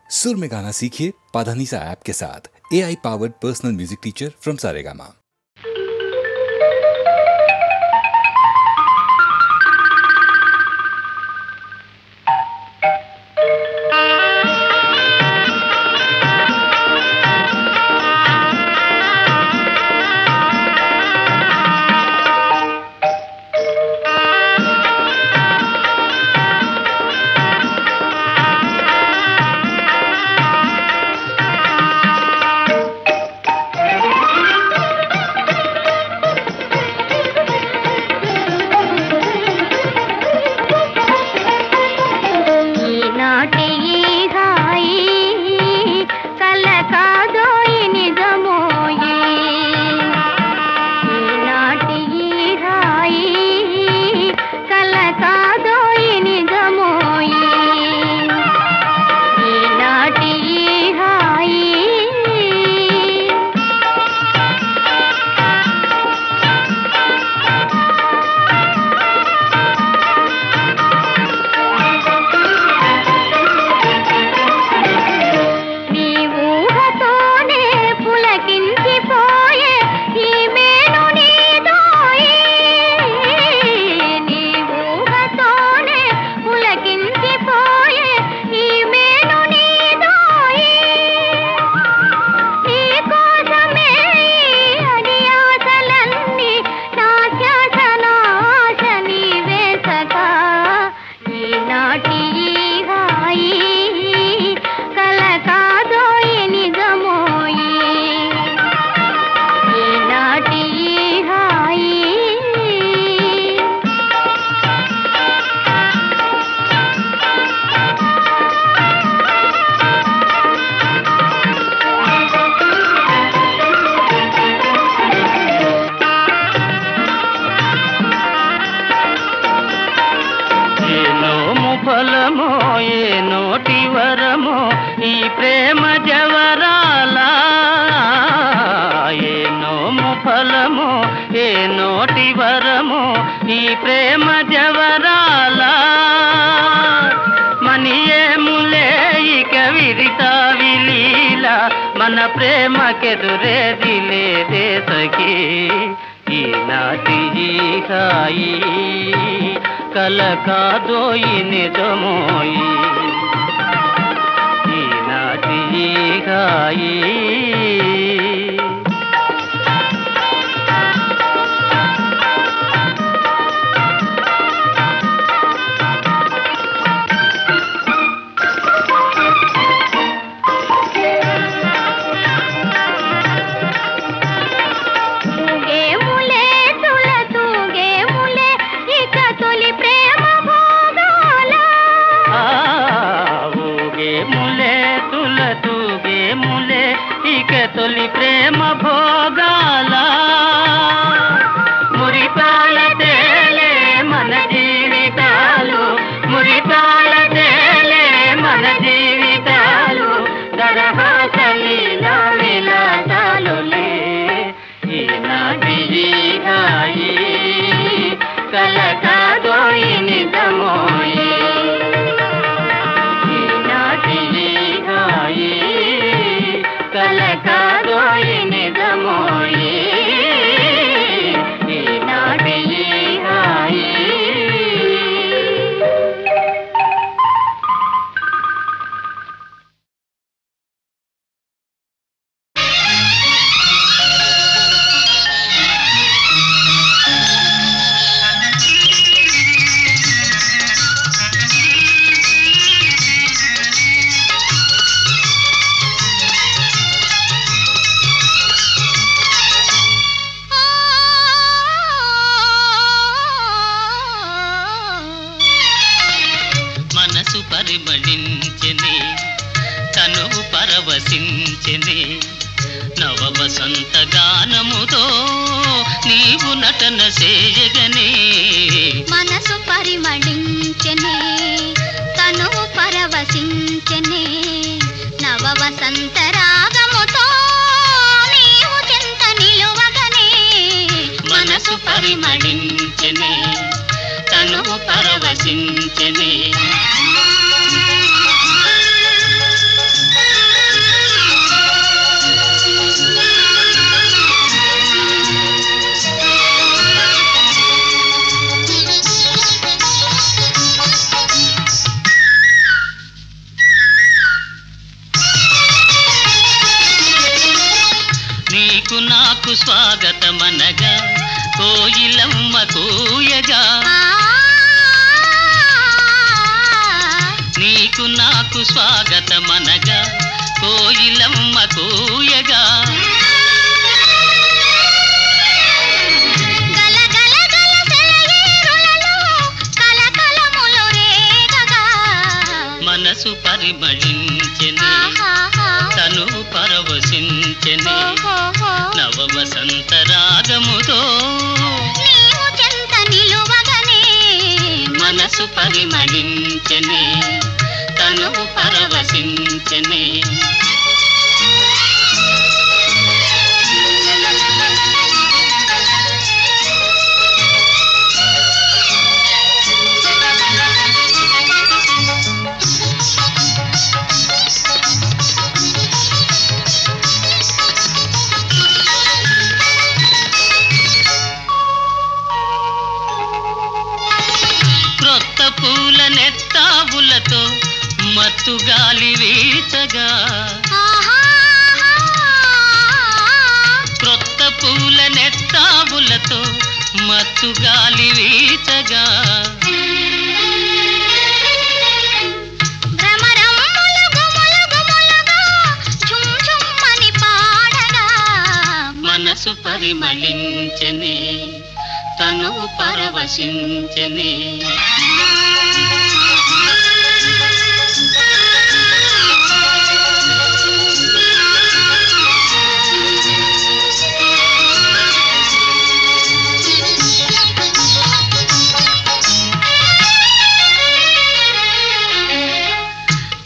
सुर में गाना सीखिए पाधानीसा ऐप के साथ। AI powered personal music teacher from Saregama. మన ప్రేమకెదురే దిలేదే సఖీ ఈనాటి ఈ హాయి కల కాదోయి నిజమోయి ఈనాటి ఈ హాయి తొలి ప్రేమ భోగాల మురిపాల తేలే మన జీవితాలు మురిపాల తేలే మన జీవితాలు దరహాసలీలా విలాసాలులే ఈనాటి ఈ హాయి కల కాదోయి నిజమోయి ఈనాటి ఈ హాయి కల కాదోయి నిజమోయి ఈనాటి ఈ హాయి పరిమళించెనే తనువు పరవశించెనే నవ వసంత గానముతో నీవు నటన చేయగనే మనసు పరిమళించెనే తనువు పరవశించెనే నవ వసంత రాగముతో నీవు చెంత నిలువగనే మనసు పరిమళించెనే తనువు పరవశించెనే నీకు నాకు స్వాగతమనగా కోయిలమ్మ కూయగా నీకు నాకు స్వాగతమనగా కోయిలమ్మ కూయగా మనసు పరిమళించెనే తను పరవశించెనే నవ వసంత రాగముతో చెంత నిలువగనే మనసు పరిమళించెనే తను పరవశించెనే క్రొత్త పూల నెత్తావులతో మత్తు గాలి వీచగా క్రొత్త పూల నెత్తావులతో మత్తు గాలి వీచగా మనసు పరిమళించెనే తను పరవశించెనే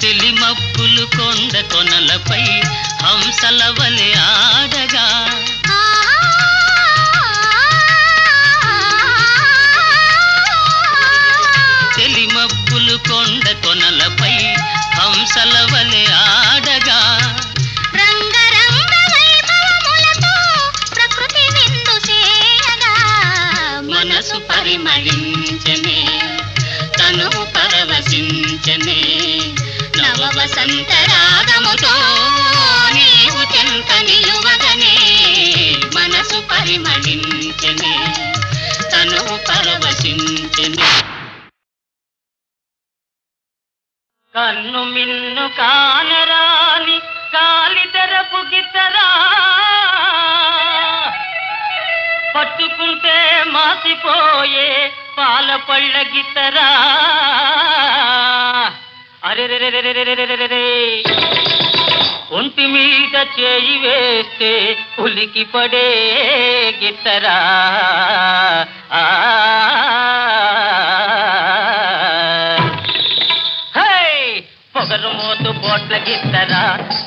తెలిమప్పులు కొండ కొనలపై హంసల వలె ఆడగా తెలిమప్పులు కొండ కొనలపై హంసల వలె ఆడగా రంగరంగ వైభవములతో ప్రకృతి విందు చేయగా మనసు పరిమళించెనే తను పరవశించెనే నవ వసంత రాగముతో నీవు చెంత నిలువగనే మనసు పరిమళించెనే తను పరవశించెనే కన్ను మిన్ను కానరాని కాలితరపు గిత్తరా పట్టుకుంటే మాసిపోయే పాల పళ్ళ గిత్తరా అరెరెరెరెరెరెరెరెరె ఒంటి మీద చేయి వేస్తే ఉలికి పడే గిత్తరా పొగరు మోతు పోట్ల గిత్తరా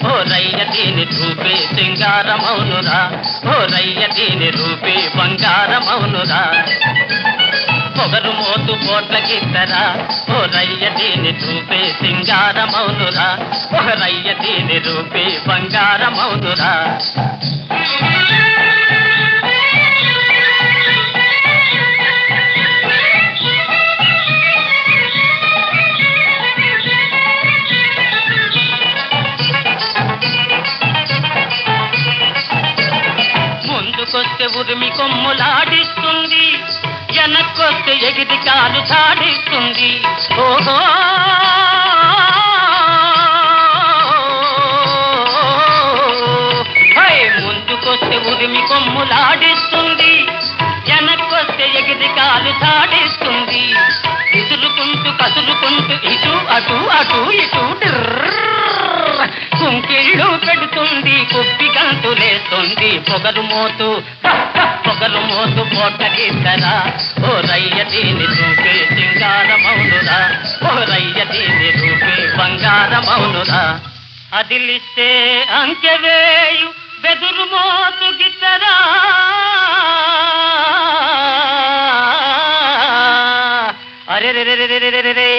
ఓ రయ్య దీని రూపే సింగారమౌనురా ఓ రయ్య దీని రూపే బంగారమౌనురా పొగరు మోతు పోట్ల గిత్తరా ఓ రయ్య దీని రూపే సింగారమౌనురా ఓ రయ్య దీని రూపే బంగారమౌనురా ముందుకొస్తే ఉరిమి కొమ్ములాడిస్తుంది వెనక్కొస్తే ఎగిరి కాలు సాడిస్తుంది ఓహో ముందుకొస్తే ఉరిమి కొమ్ములాడిస్తుంది వెనక్కొస్తే ఎగిరి కాలు సాడిస్తుంది విసురుకుంటూ కసురుకుంటూ ఇటు అటు అటు ఇటు కుంకిళ్ళు పెడుతుంది కుప్పి గంతులేస్తుంది పొగరు మోతు పోట గిత్తరా ఓ రయ్య దీని రూపే సింగారమౌనురా ఓ రయ్య దీని రూపే బంగారమౌనురా అదిలిస్తే అంకెవేయు బెదురు మోతు గిత్తరా అరెరెరెరెరెరెరె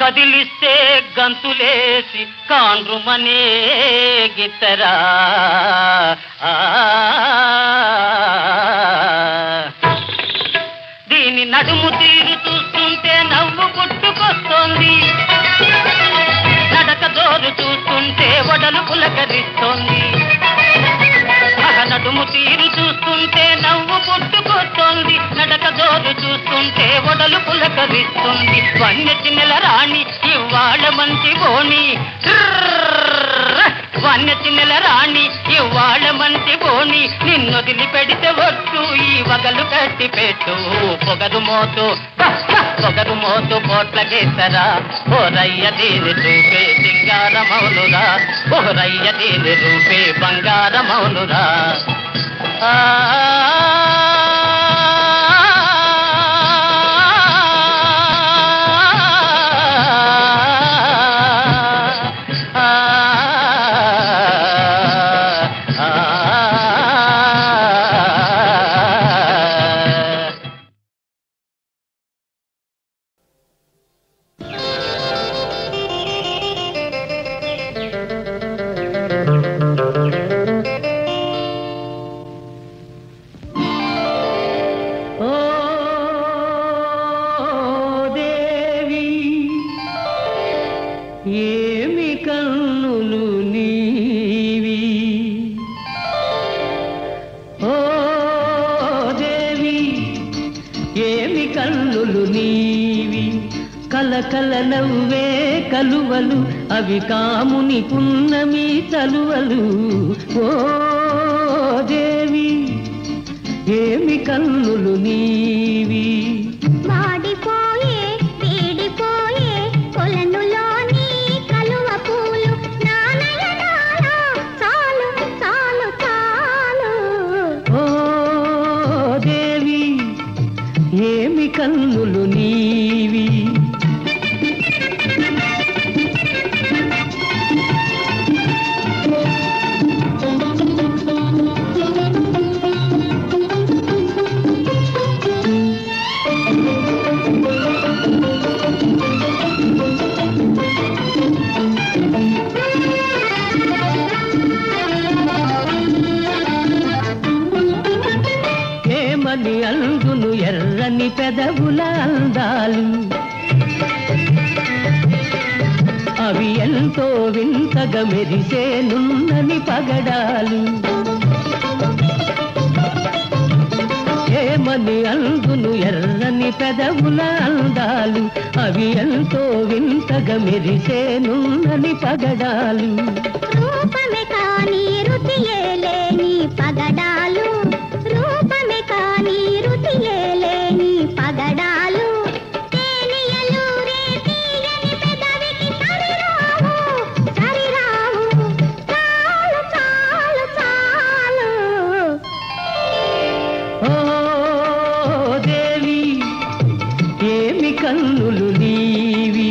కదిలిస్తే గంతులేసి కాండ్రుమనే గిత్తరా దీని నడుము తీరు చూస్తుంటే నవ్వు పుట్టుకొస్తోంది నడక జోరు చూస్తుంటే వడలు పులకరిస్తోంది పుట్టుకొస్తోంది నడక జోరు చూస్తుంటే ఒడలు పులకరిస్తుంది వన్యచిన్నెల రాణి ఇవాళ మంచి బోని వన్యచిన్నెల రాణి ఇవాళ మంచి బోని నిన్నొదిలి పెడితే వచ్చు ఈ వగలు కట్టి పెట్టు పొగరు మోతు పోట్లకేసరా ఓరయ్య దీని రూపే సింగారమౌనురా ఓరయ్య దీని రూపే బంగారమౌనురా కల నవ్వే కలువలు అవి కాముని పున్నమి చలువలు ఓ దేవి ఏమి కన్నులు నీవి వాడిపోయే వేడిపోయే కొలనులోని కలువ పూలు నానయనాలో చాలు చాలు చాలు ఓ దేవి ఏమి కన్నులు నీవి ఏమని అందును ఎర్రని పెదవుల అందాలు అవి ఎంతో వింతగా మెరిసే నున్నని పగడాలు ఏమని అందును ఎర్రని పెదవుల అందాలు అవి ఎంతో వింతగా మెరిసే నున్నని పగడాలు రూపమే కాని రుచియే లేని పగడాలు రూపమే కాని రుచియే లేని పగడాలు తేలియలు రే తీయని పెదవికి సరిరావు సరిరావు చాలు చాలు చాలు ఓ దేవి ఏమి కన్నులు నీవి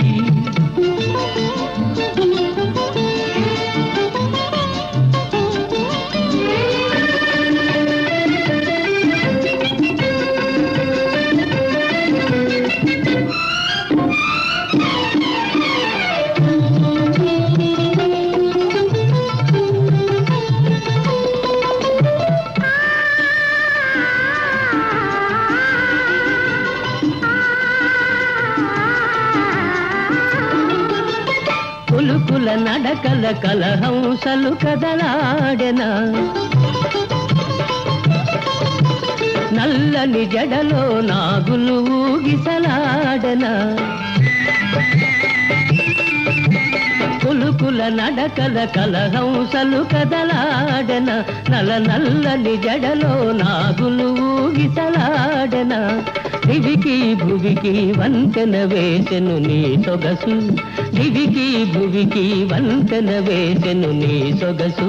కులుకుల నడకల కలహంసలు కదలాడెనా నల్లని జడలో నాగులు ఊగిసలాడెనా కులుకుల నడకల కలహంసలు కదలాడెనా నల్లని జడలో నాగులు ఊగిసలాడెనా దివికి భువికి వంతెన వేసెను నీ సొగసు దివికి భువికి వంతెన వేసెను నీ సొగసు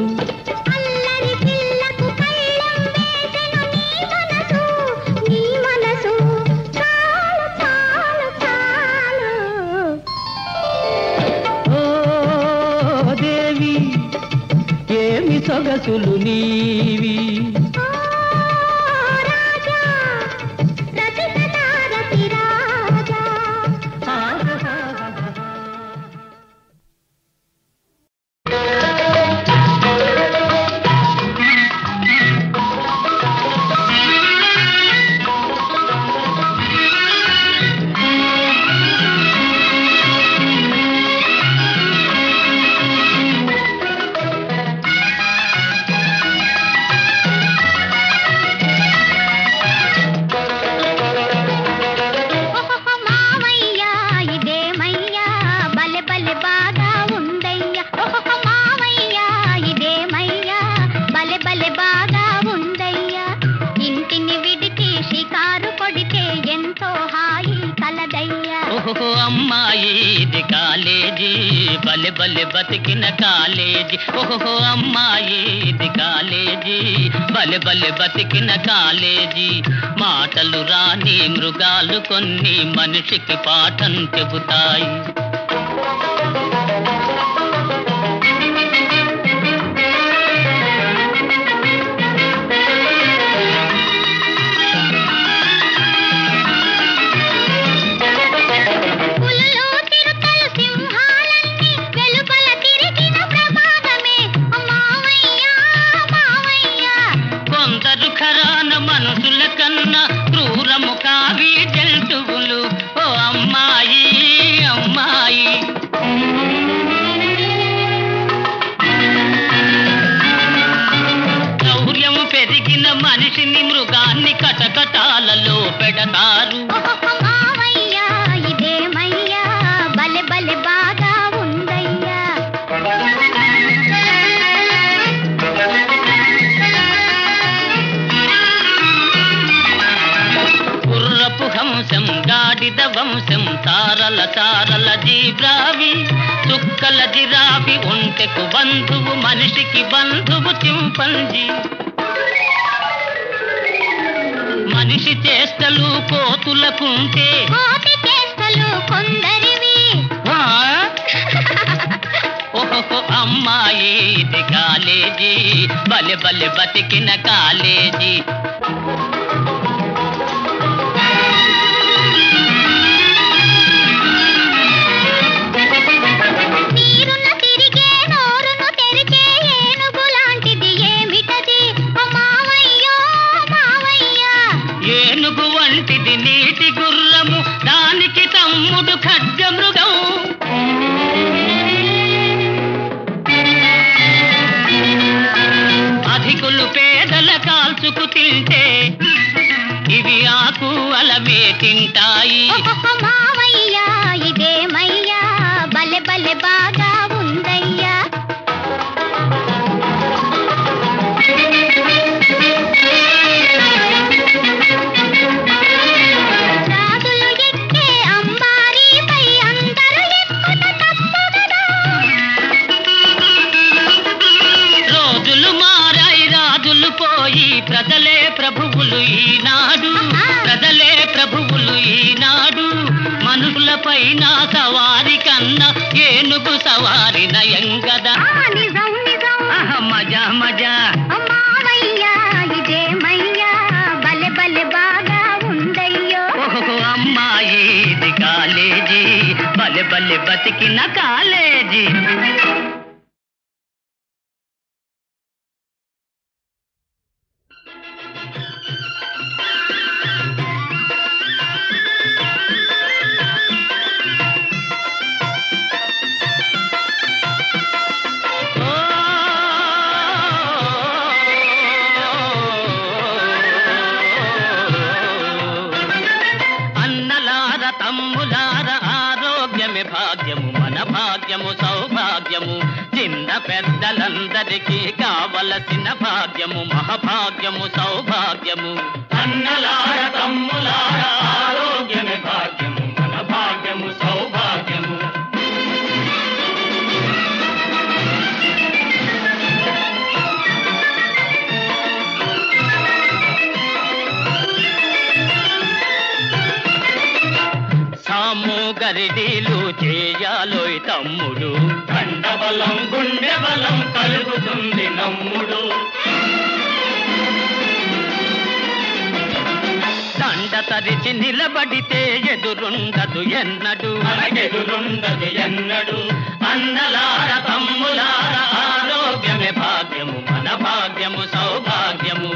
అల్లరి పిల్లకు కళ్ళం వేసెను నీ మనసు చాలు చాలు చాలు ఓ దేవి ఏమి సొగసులు నీవి రాజా రచిత రతి రాజా బలె బతికిన కాలేజీ ఓహో అమ్మాయి ఇది కాలేజీ బలె బతికిన కాలేజీ మాటలు రాని మృగాలు కొన్ని మనిషికి పాఠం చెబుతాయి మనిషిని మృగాన్ని కటకటాలలో పెడతారు మావయ్యా ఇదేమయ్యా బలె బలె బాగా ఉందయ్యా గుర్రపు హంసం గాడిద వంశం తారల తారల జీబ్రావి చుక్కల జిరాఫీ ఒంటెకు బంధువు మనిషికి బంధువు చింపంజీ మనిషి చేష్టలు కోతులకుంటే కోతి చేష్టలు కొందరివి ఓహో అమ్మాయి ఇది కాలేజీ బలె బతికిన కాలేజీ నీరున తిరిగే నోరును తెరిచే ఏనుగు లాంటిది ఏమిటది మావయ్యో మావయ్యా ఏనుగు వంటిది నీటి గుర్రము దానికి తమ్ముడు ఖడ్గమృగం అధికులు పేదల కాల్చుకు తింటే ఇవి ఆకు అలమే తింటాయి మావయ్యా ఇదేమయ్యా బలె బలె బాగా ఉందయ్యా రాజులు ఎక్కే అంబారీపై అందరూ ఎక్కుట తప్పు కదా రోజులు మారాయి రాజులు పోయి ప్రజలే ప్రభువులు ఈనాడు ప్రజలే ప్రభువులు ఈనాడు మనుషులపైన సవారి కన్నా ఏనుగు సవారి నయం కదా నిజం నిజం మజా మజా మావయ్యా ఇదేమయ్యా బలె బలె బాగా ఉందయ్యో ఓహో అమ్మాయి ఇది కాలేజీ బలె బతికిన కాలేజీ అన్నలార తమ్ములార ఆరోగ్యమే భాగ్యము మన భాగ్యము సౌభాగ్యము చిన్న పెద్దలందరికీ కావలసిన భాగ్యము మహాభాగ్యము సౌభాగ్యము అన్నలార తమ్ములార ఆరోగ్యమే భాగ్యము మన భాగ్యము సౌభాగ్యము సాము గరిడీలు చేయాలోయ్ తమ్ముడు కండబలం గుండె బలం కలుగుతుంది నమ్ముడు దండ తరిచి నిలబడితే ఎదురుండదు ఎన్నడు ఎదురుండదు ఎన్నడు అన్నలార తమ్ములార ఆరోగ్యమే భాగ్యము మన భాగ్యము సౌభాగ్యము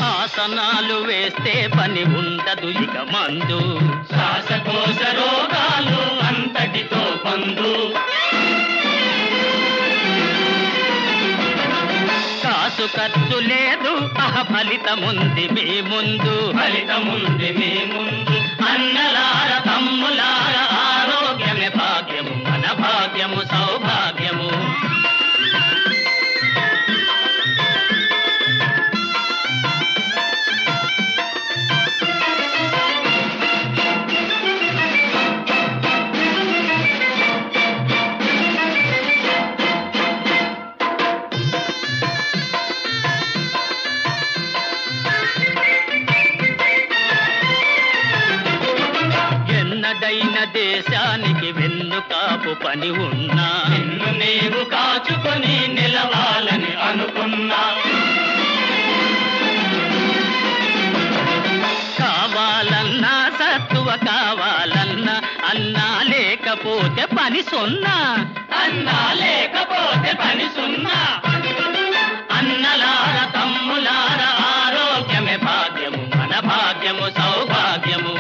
ఆసనాలు వేస్తే పని ఉండదు ఇక మందు శ్వాసకోశ రోగాలు అంతటితో పందు పైసు ఖర్చు లేదు ఫలితముంది మీ ముందు అన్నలార తమ్ములార ఆరోగ్యమే భాగ్యము మన భాగ్యము సౌభాగ్యము దేశానికి వెన్నుకాపు పని ఉన్నా నిన్ను నీవు కాచుకొని నిలవాలని అనుకున్నా కావాలన్నా సత్తువ కావాలన్నా అన్నా లేకపోతే పని సున్నా అన్నలార తమ్ములార ఆరోగ్యమే భాగ్యము మన భాగ్యము సౌభాగ్యము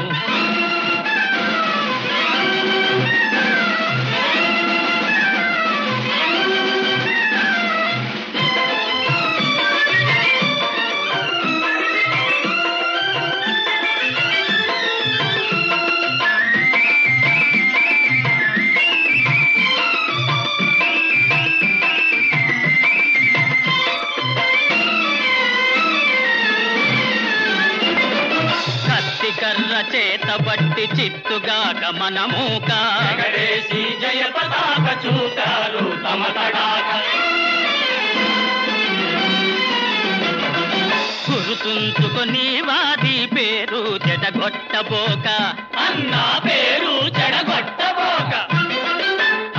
కర్ర చేత బట్టి చిత్తుగాక మనమూక ఎగరేసి జయ పతాక చూతారు తమ తడాక గురుతుంచుకొని వాది పేరు చెడగొట్టబోక అన్నా పేరు చెడగొట్టబోక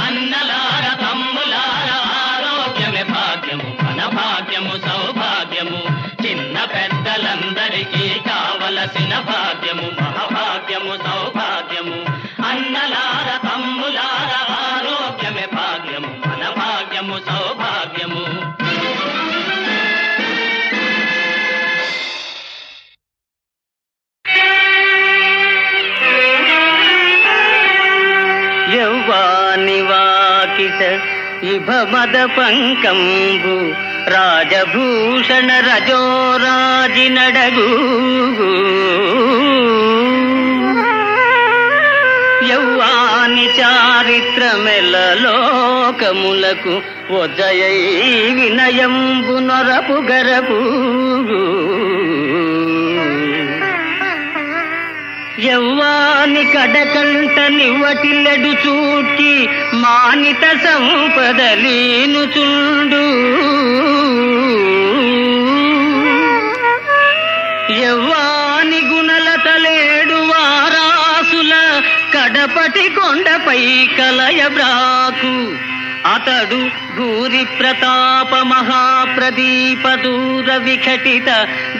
అన్నలార తమ్ములార ఆరోగ్యమే భాగ్యము మన భాగ్యము సౌభాగ్యము చిన్న పెద్దలందరికీ కావలసిన భాగ్యము మహాభాగ్యము సౌభాగ్యము అన్నలార తమ్ములార ఆరోగ్యమే భాగ్యము మన భాగ్యము సౌభాగ్యము యౌవాని వాకిట ఇభ మద పంకంబు రాజభూషణ రజోరాజి నడగు యౌవాని చారిత్రమెల లోకములకు ఒజయై వినయంబు నొరపు గరపు యవ్వాని కడకంట నివ్వటిల్లెడు చూడ్కి మానిత సంపదలీను చుండు యవ్వాని గుణలతలేడు వారాసుల కడపటి కొండపై కలయబ్రాకు అతడు భూరి ప్రతాప మహాప్రదీప దూర విఘటిత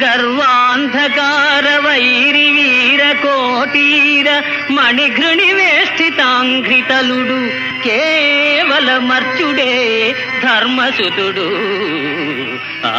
గర్వాంధకార వైరి వీర కోటీర మణిఘృణి వేష్టితాంఘ్రితలుడు కేవల మర్చుడే ధర్మసుతుడు ఆ